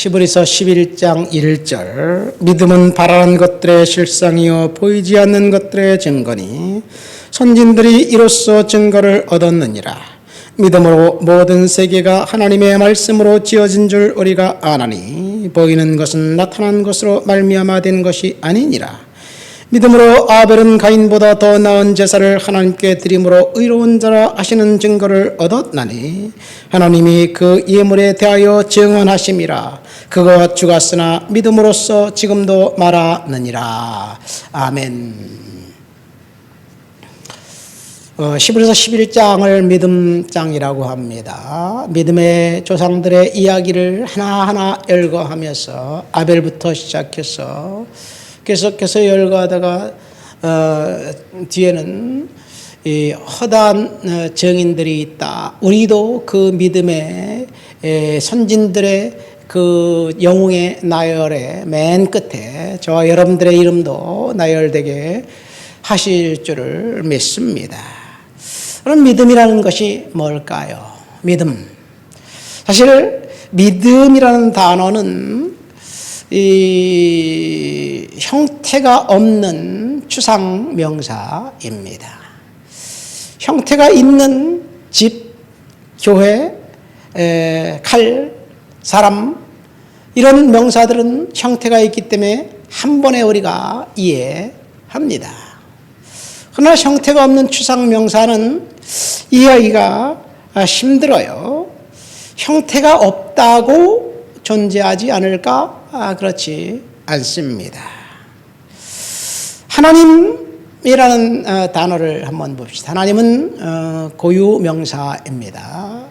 히브리서 11장 1절 믿음은 바라는 것들의 실상이요 보이지 않는 것들의 증거니 선진들이 이로써 증거를 얻었느니라. 믿음으로 모든 세계가 하나님의 말씀으로 지어진 줄 우리가 아나니 보이는 것은 나타난 것으로 말미암아 된 것이 아니니라. 믿음으로 아벨은 가인보다 더 나은 제사를 하나님께 드림으로 의로운 자라 하시는 증거를 얻었나니 하나님이 그 예물에 대하여 증언하심이라. 그가 죽었으나 믿음으로써 지금도 말하느니라. 아멘. 히브리서 11장을 믿음장이라고 합니다. 믿음의 조상들의 이야기를 하나하나 열거하면서 아벨부터 시작해서 계속해서 열거하다가 뒤에는 이 허다한 증인들이 있다. 우리도 그 믿음의 선진들의 그 영웅의 나열의 맨 끝에 저와 여러분들의 이름도 나열되게 하실 줄을 믿습니다. 그럼 믿음이라는 것이 뭘까요? 믿음. 사실 믿음이라는 단어는 이 형태가 없는 추상 명사입니다. 형태가 있는 집, 교회, 칼, 사람 이런 명사들은 형태가 있기 때문에 한 번에 우리가 이해합니다. 그러나 형태가 없는 추상 명사는 이해하기가 힘들어요. 형태가 없다고 존재하지 않을까? 그렇지 않습니다. 하나님이라는 단어를 한번 봅시다. 하나님은 고유 명사입니다.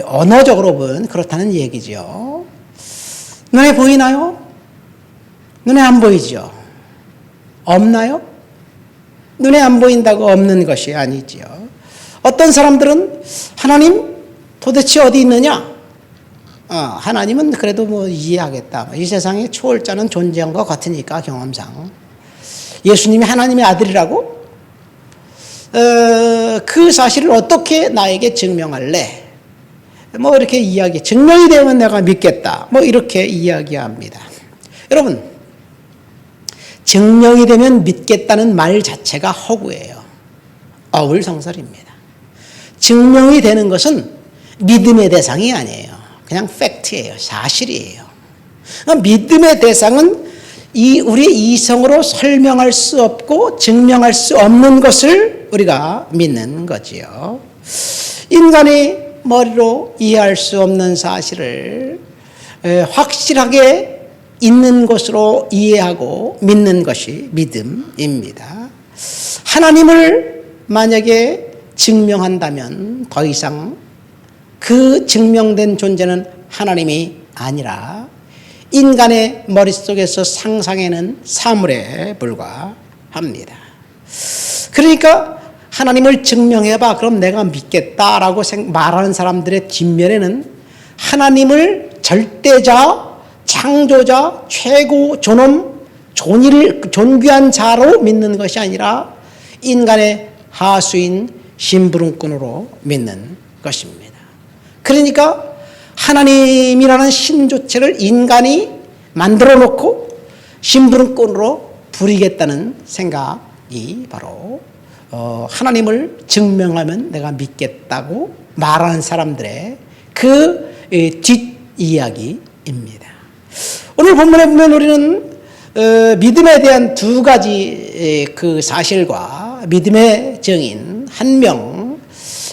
언어적으로 보면 그렇다는 얘기죠. 눈에 보이나요? 눈에 안 보이죠. 없나요? 눈에 안 보인다고 없는 것이 아니죠. 어떤 사람들은 하나님 도대체 어디 있느냐? 하나님은 그래도 뭐 이해하겠다. 이 세상에 초월자는 존재한 것 같으니까 경험상. 예수님이 하나님의 아들이라고? 그 사실을 어떻게 나에게 증명할래? 뭐 이렇게 증명이 되면 내가 믿겠다. 뭐 이렇게 이야기합니다. 여러분, 증명이 되면 믿겠다는 말 자체가 허구예요. 어불성설입니다. 증명이 되는 것은 믿음의 대상이 아니에요. 그냥 팩트예요. 사실이에요. 믿음의 대상은 우리의 이성으로 설명할 수 없고 증명할 수 없는 것을 우리가 믿는 거지요. 인간이 머리로 이해할 수 없는 사실을 확실하게 있는 것으로 이해하고 믿는 것이 믿음입니다. 하나님을 만약에 증명한다면 더 이상 그 증명된 존재는 하나님이 아니라 인간의 머릿속에서 상상해낸 사물에 불과합니다. 그러니까 하나님을 증명해봐 그럼 내가 믿겠다라고 말하는 사람들의 뒷면에는 하나님을 절대자, 창조자, 최고 존엄, 존귀한 자로 믿는 것이 아니라 인간의 하수인 심부름꾼으로 믿는 것입니다. 그러니까 하나님이라는 신조체를 인간이 만들어 놓고 심부름꾼으로 부리겠다는 생각이 바로 하나님을 증명하면 내가 믿겠다고 말하는 사람들의 그 뒷이야기입니다. 오늘 본문에 보면 우리는 믿음에 대한 두 가지 그 사실과 믿음의 증인 한 명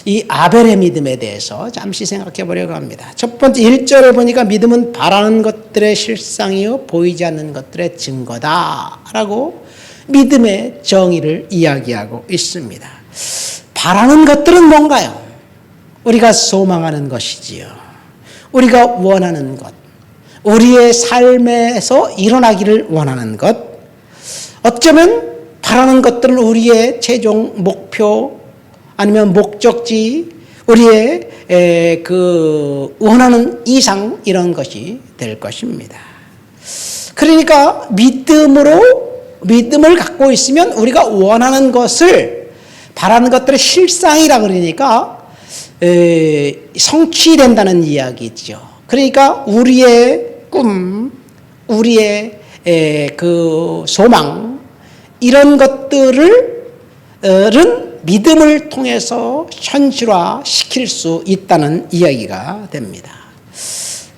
이 아벨의 믿음에 대해서 잠시 생각해 보려고 합니다. 첫 번째 1절을 보니까 믿음은 바라는 것들의 실상이요 보이지 않는 것들의 증거다라고 믿음의 정의를 이야기하고 있습니다. 바라는 것들은 뭔가요? 우리가 소망하는 것이지요. 우리가 원하는 것. 우리의 삶에서 일어나기를 원하는 것. 어쩌면 바라는 것들은 우리의 최종 목표 아니면 목적지, 우리의 그 원하는 이상 이런 것이 될 것입니다. 그러니까 믿음을 갖고 있으면 우리가 원하는 것을 바라는 것들의 실상이라 그러니까 성취된다는 이야기죠. 그러니까 우리의 꿈, 우리의 그 소망, 이런 것들을 믿음을 통해서 현실화 시킬 수 있다는 이야기가 됩니다.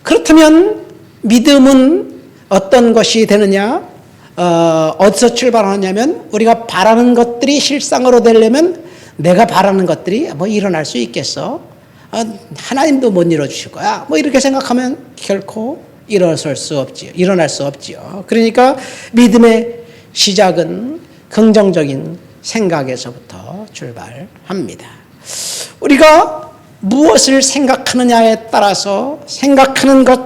그렇다면 믿음은 어떤 것이 되느냐? 어디서 출발하냐면 우리가 바라는 것들이 실상으로 되려면 내가 바라는 것들이 뭐 일어날 수 있겠어? 하나님도 못 이뤄주실 거야. 뭐 이렇게 생각하면 결코 일어날 수 없지요. 그러니까 믿음의 시작은 긍정적인 생각에서부터 출발합니다. 우리가 무엇을 생각하느냐에 따라서 생각하는 것,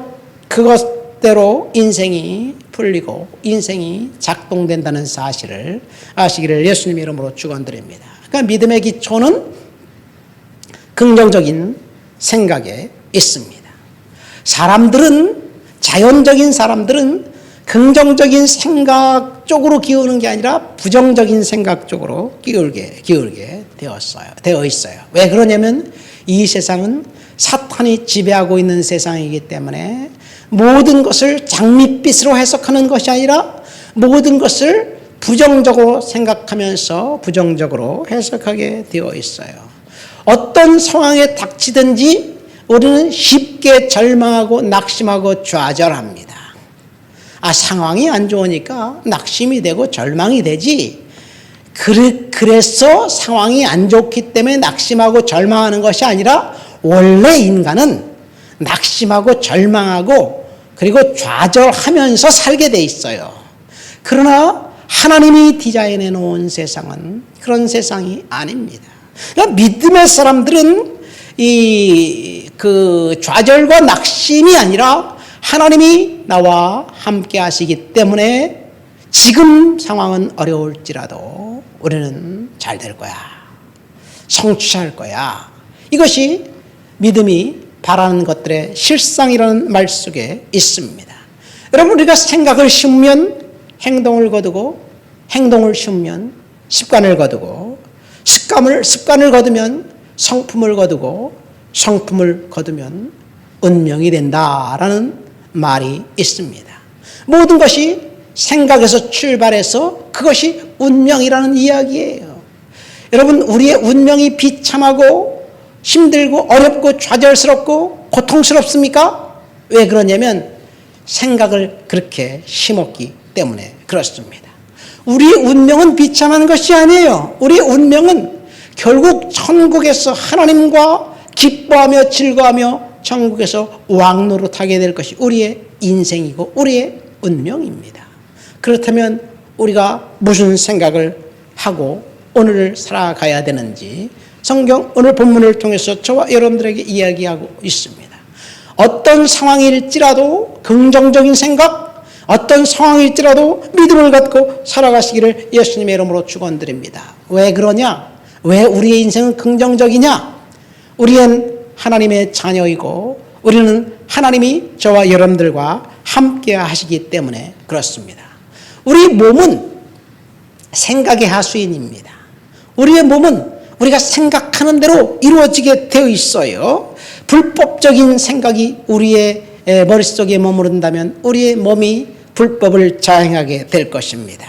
그것대로 인생이 풀리고 인생이 작동된다는 사실을 아시기를 예수님 이름으로 축원드립니다. 그러니까 믿음의 기초는 긍정적인 생각에 있습니다. 자연적인 사람들은 긍정적인 생각 쪽으로 기우는 게 아니라 부정적인 생각 쪽으로 기울게 되어 있어요. 왜 그러냐면 이 세상은 사탄이 지배하고 있는 세상이기 때문에 모든 것을 장밋빛으로 해석하는 것이 아니라 모든 것을 부정적으로 생각하면서 부정적으로 해석하게 되어 있어요. 어떤 상황에 닥치든지 우리는 쉽게 절망하고 낙심하고 좌절합니다. 상황이 안 좋으니까 낙심이 되고 절망이 되지. 그래서 상황이 안 좋기 때문에 낙심하고 절망하는 것이 아니라 원래 인간은 낙심하고 절망하고 그리고 좌절하면서 살게 돼 있어요. 그러나 하나님이 디자인해 놓은 세상은 그런 세상이 아닙니다. 그러니까 믿음의 사람들은 그 좌절과 낙심이 아니라 하나님이 나와 함께 하시기 때문에 지금 상황은 어려울지라도 우리는 잘 될 거야. 성취할 거야. 이것이 믿음이 바라는 것들의 실상이라는 말 속에 있습니다. 여러분, 우리가 생각을 심으면 행동을 거두고, 행동을 심으면 습관을 거두고, 습관을 거두면 성품을 거두고, 성품을 거두면 운명이 된다라는 말이 있습니다. 모든 것이 생각에서 출발해서 그것이 운명이라는 이야기예요. 여러분, 우리의 운명이 비참하고 힘들고 어렵고 좌절스럽고 고통스럽습니까? 왜 그러냐면 생각을 그렇게 심었기 때문에 그렇습니다. 우리의 운명은 비참한 것이 아니에요. 우리의 운명은 결국 천국에서 하나님과 기뻐하며 즐거워하며 천국에서 왕노릇하게 될 것이 우리의 인생이고 우리의 운명입니다. 그렇다면 우리가 무슨 생각을 하고 오늘을 살아가야 되는지 성경 오늘 본문을 통해서 저와 여러분들에게 이야기하고 있습니다. 어떤 상황일지라도 긍정적인 생각, 어떤 상황일지라도 믿음을 갖고 살아가시기를 예수님의 이름으로 축원드립니다. 왜 그러냐? 왜 우리의 인생은 긍정적이냐? 우리는 하나님의 자녀이고 우리는 하나님이 저와 여러분들과 함께 하시기 때문에 그렇습니다. 우리 몸은 생각의 하수인입니다. 우리의 몸은 우리가 생각하는 대로 이루어지게 되어 있어요. 불법적인 생각이 우리의 머릿속에 머무른다면 우리의 몸이 불법을 자행하게 될 것입니다.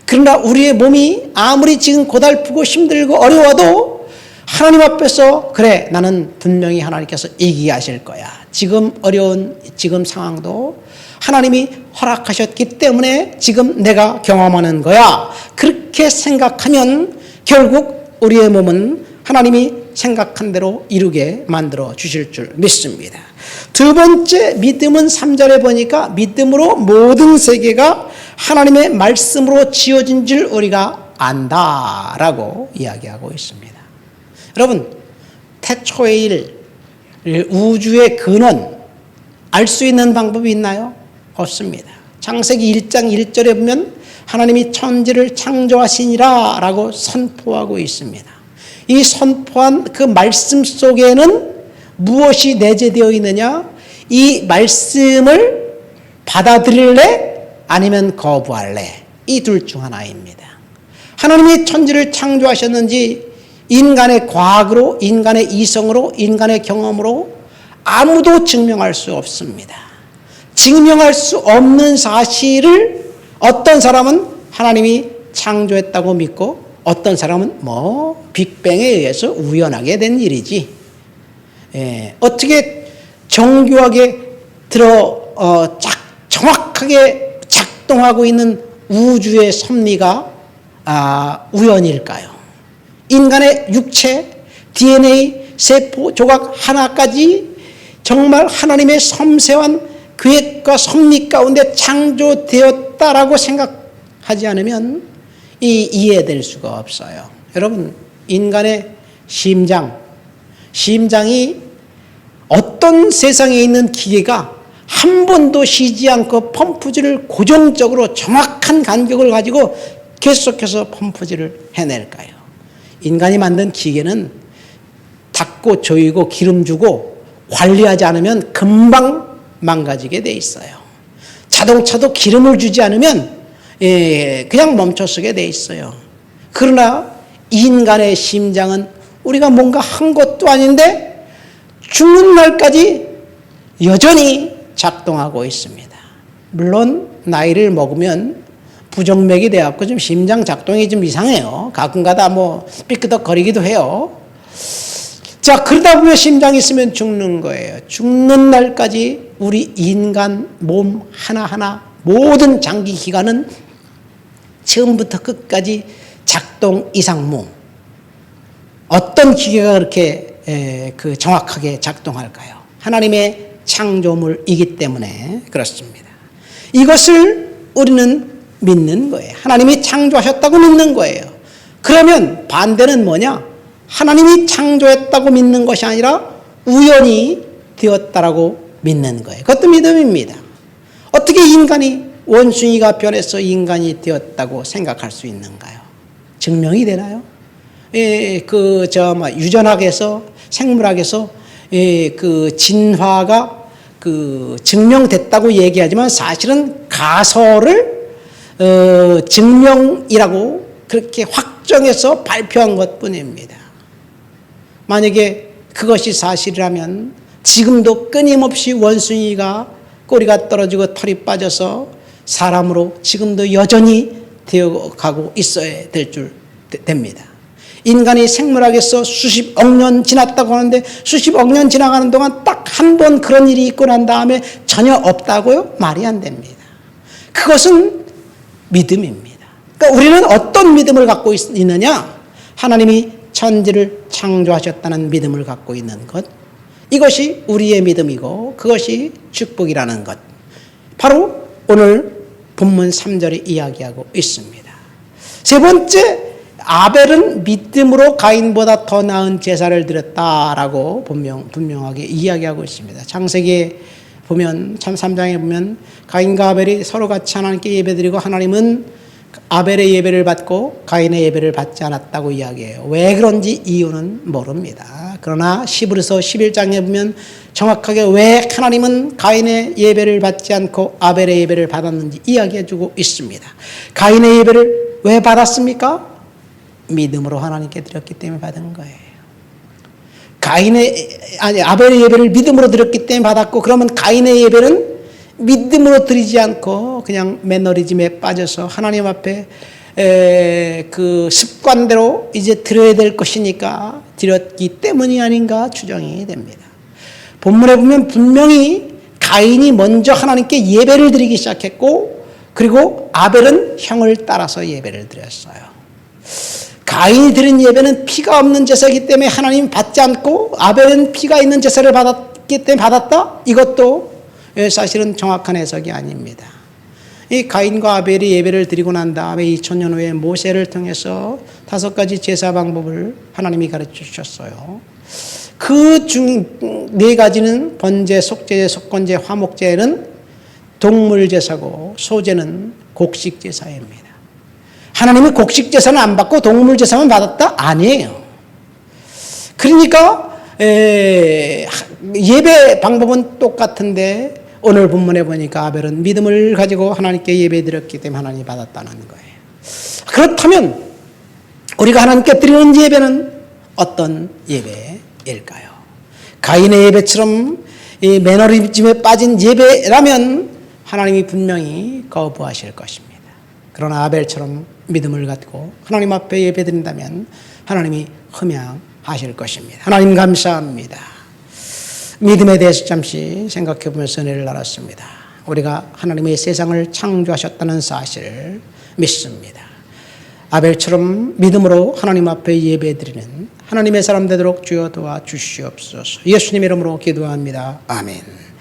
그러나 우리의 몸이 아무리 지금 고달프고 힘들고 어려워도 하나님 앞에서 그래, 나는 분명히 하나님께서 이기게 하실 거야. 지금 어려운 지금 상황도 하나님이 허락하셨기 때문에 지금 내가 경험하는 거야. 그렇게 생각하면 결국 우리의 몸은 하나님이 생각한 대로 이루게 만들어 주실 줄 믿습니다. 두 번째, 믿음은 3절에 보니까 믿음으로 모든 세계가 하나님의 말씀으로 지어진 줄 우리가 안다라고 이야기하고 있습니다. 여러분, 태초의 일, 우주의 근원 알 수 있는 방법이 있나요? 없습니다. 창세기 1장 1절에 보면 하나님이 천지를 창조하시니라 라고 선포하고 있습니다. 이 선포한 그 말씀 속에는 무엇이 내재되어 있느냐? 이 말씀을 받아들일래? 아니면 거부할래? 이 둘 중 하나입니다. 하나님이 천지를 창조하셨는지 인간의 과학으로, 인간의 이성으로, 인간의 경험으로 아무도 증명할 수 없습니다. 증명할 수 없는 사실을 어떤 사람은 하나님이 창조했다고 믿고 어떤 사람은 빅뱅에 의해서 우연하게 된 일이지. 어떻게 정교하게 정확하게 작동하고 있는 우주의 섭리가 우연일까요? 인간의 육체, DNA, 세포 조각 하나까지 정말 하나님의 섬세한 계획과 섭리 가운데 창조되었다라고 생각하지 않으면 이해될 수가 없어요. 여러분, 인간의 심장이 어떤 세상에 있는 기계가 한 번도 쉬지 않고 펌프질을 고정적으로 정확한 간격을 가지고 계속해서 펌프질을 해낼까요? 인간이 만든 기계는 닦고 조이고 기름 주고 관리하지 않으면 금방 망가지게 돼 있어요. 자동차도 기름을 주지 않으면 그냥 멈춰서게 돼 있어요. 그러나 인간의 심장은 우리가 뭔가 한 것도 아닌데 죽는 날까지 여전히 작동하고 있습니다. 물론 나이를 먹으면 부정맥이 돼갖고 좀 심장 작동이 좀 이상해요. 가끔가다 삐끄덕거리기도 해요. 자, 그러다 보면 심장이 있으면 죽는 거예요. 죽는 날까지 우리 인간 몸 하나하나 모든 장기 기관은 처음부터 끝까지 작동 이상무. 어떤 기계가 그렇게 정확하게 작동할까요? 하나님의 창조물이기 때문에 그렇습니다. 이것을 우리는 믿는 거예요. 하나님이 창조하셨다고 믿는 거예요. 그러면 반대는 뭐냐? 하나님이 창조했다고 믿는 것이 아니라 우연히 되었다라고 믿는 거예요. 그것도 믿음입니다. 어떻게 인간이 원숭이가 변해서 인간이 되었다고 생각할 수 있는가요? 증명이 되나요? 유전학에서 생물학에서 진화가 증명됐다고 얘기하지만 사실은 가설을 증명이라고 그렇게 확정해서 발표한 것뿐입니다. 만약에 그것이 사실이라면 지금도 끊임없이 원숭이가 꼬리가 떨어지고 털이 빠져서 사람으로 지금도 여전히 되어가고 있어야 됩니다. 인간이 생물학에서 수십억 년 지났다고 하는데 수십억 년 지나가는 동안 딱 한 번 그런 일이 있고 난 다음에 전혀 없다고요? 말이 안 됩니다. 그것은 믿음입니다. 그러니까 우리는 어떤 믿음을 갖고 있느냐? 하나님이 천지를 창조하셨다는 믿음을 갖고 있는 것. 이것이 우리의 믿음이고 그것이 축복이라는 것. 바로 오늘 본문 3절에 이야기하고 있습니다. 세 번째, 아벨은 믿음으로 가인보다 더 나은 제사를 드렸다라고 분명하게 이야기하고 있습니다. 창세기에 보면 3장에 보면 가인과 아벨이 서로 같이 하나님께 예배드리고 하나님은 아벨의 예배를 받고 가인의 예배를 받지 않았다고 이야기해요. 왜 그런지 이유는 모릅니다. 그러나 히브리서 11장에 보면 정확하게 왜 하나님은 가인의 예배를 받지 않고 아벨의 예배를 받았는지 이야기해주고 있습니다. 가인의 예배를 왜 받았습니까? 믿음으로 하나님께 드렸기 때문에 받은 거예요. 아벨의 예배를 믿음으로 드렸기 때문에 받았고, 그러면 가인의 예배는 믿음으로 드리지 않고 그냥 매너리즘에 빠져서 하나님 앞에 그 습관대로 이제 드려야 될 것이니까 드렸기 때문이 아닌가 추정이 됩니다. 본문에 보면 분명히 가인이 먼저 하나님께 예배를 드리기 시작했고, 그리고 아벨은 형을 따라서 예배를 드렸어요. 가인이 드린 예배는 피가 없는 제사이기 때문에 하나님 받지 않고, 아벨은 피가 있는 제사를 받았기 때문에 받았다? 이것도 사실은 정확한 해석이 아닙니다. 이 가인과 아벨이 예배를 드리고 난 다음에 2000년 후에 모세를 통해서 5가지 제사 방법을 하나님이 가르쳐 주셨어요. 그 중 4가지는 번제, 속죄제, 속건제, 화목제는 동물 제사고, 소제는 곡식 제사입니다. 하나님은 곡식 제사는 안 받고 동물 제사만 받았다? 아니에요. 그러니까 예배 방법은 똑같은데 오늘 본문에 보니까 아벨은 믿음을 가지고 하나님께 예배 드렸기 때문에 하나님이 받았다는 거예요. 그렇다면 우리가 하나님께 드리는 예배는 어떤 예배일까요? 가인의 예배처럼 이 매너리즘에 빠진 예배라면 하나님이 분명히 거부하실 것입니다. 그러나 아벨처럼 믿음을 갖고 하나님 앞에 예배드린다면 하나님이 흠양하실 것입니다. 하나님 감사합니다. 믿음에 대해서 잠시 생각해 보면서 은혜를 나눴습니다. 우리가 하나님의 세상을 창조하셨다는 사실을 믿습니다. 아벨처럼 믿음으로 하나님 앞에 예배드리는 하나님의 사람 되도록 주여 도와주시옵소서. 예수님 이름으로 기도합니다. 아멘.